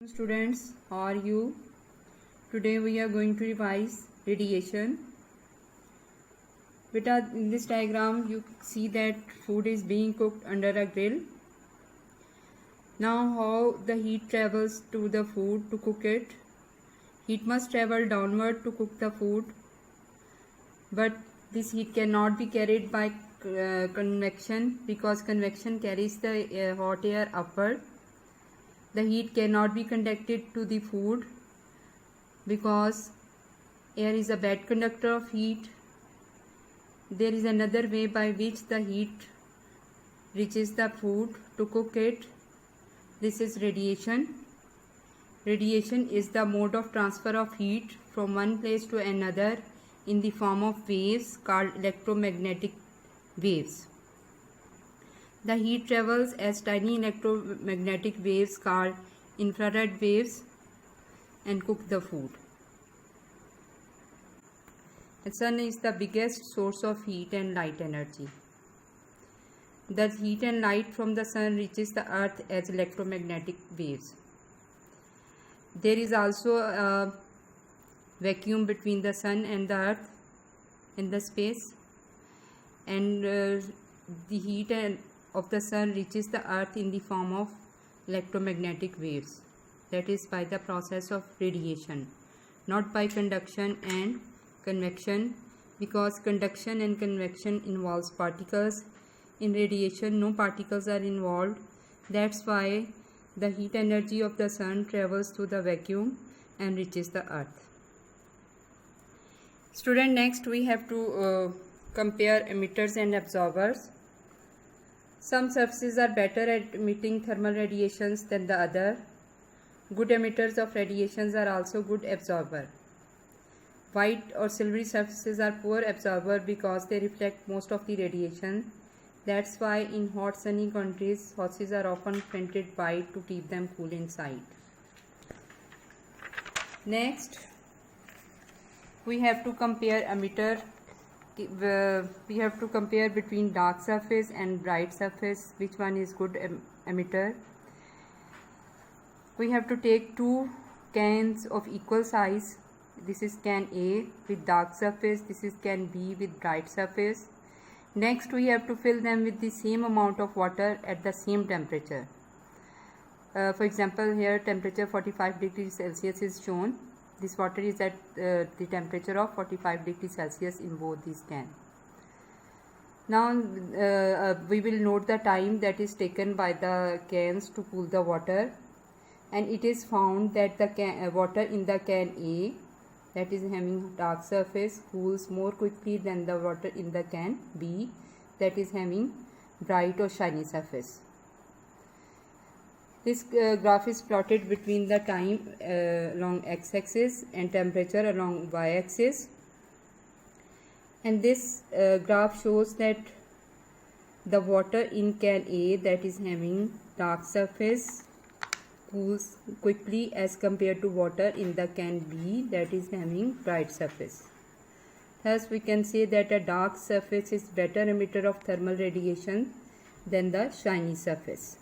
Students, how are you? Today we are going to revise radiation. Beta, in this diagram you see that food is being cooked under a grill. Now how the heat travels to the food to cook it. Heat must travel downward to cook the food, but this heat cannot be carried by convection because convection carries the hot air upward. The heat cannot be conducted to the food because air is a bad conductor of heat. There is another way by which the heat reaches the food to cook it. This is radiation. Radiation is the mode of transfer of heat from one place to another in the form of waves called electromagnetic waves. The heat travels as tiny electromagnetic waves called infrared waves and cook the food. The sun is the biggest source of heat and light energy. The heat and light from the sun reaches the earth as electromagnetic waves. There is also a vacuum between the sun and the earth in the space, and the heat of the sun reaches the earth in the form of electromagnetic waves. That is by the process of radiation, not by conduction and convection, because conduction and convection involves particles. In radiation no particles are involved. That's why the heat energy of the sun travels through the vacuum and reaches the earth. Student, next we have to compare emitters and absorbers. Some surfaces are better at emitting thermal radiations than the other. Good emitters of radiations are also good absorber. White or silvery surfaces are poor absorber because they reflect most of the radiation. That's why in hot sunny countries houses are often painted white to keep them cool inside. Next, we have to compare emitter. We have to compare between dark surface and bright surface, which one is good emitter. We have to take two cans of equal size. This is can A with dark surface, this is can B with bright surface. Next we have to fill them with the same amount of water at the same temperature. For example, here temperature 45 degrees Celsius is shown. This water is at the temperature of 45 degrees Celsius in both these cans. Now we will note the time that is taken by the cans to cool the water, and it is found that the water in the can A, that is having dark surface, cools more quickly than the water in the can B, that is having bright or shiny surface. This graph is plotted between the time along x-axis and temperature along y-axis, and this graph shows that the water in can A, that is having dark surface, cools quickly as compared to water in the can B, that is having bright surface. Thus we can say that a dark surface is better emitter of thermal radiation than the shiny surface.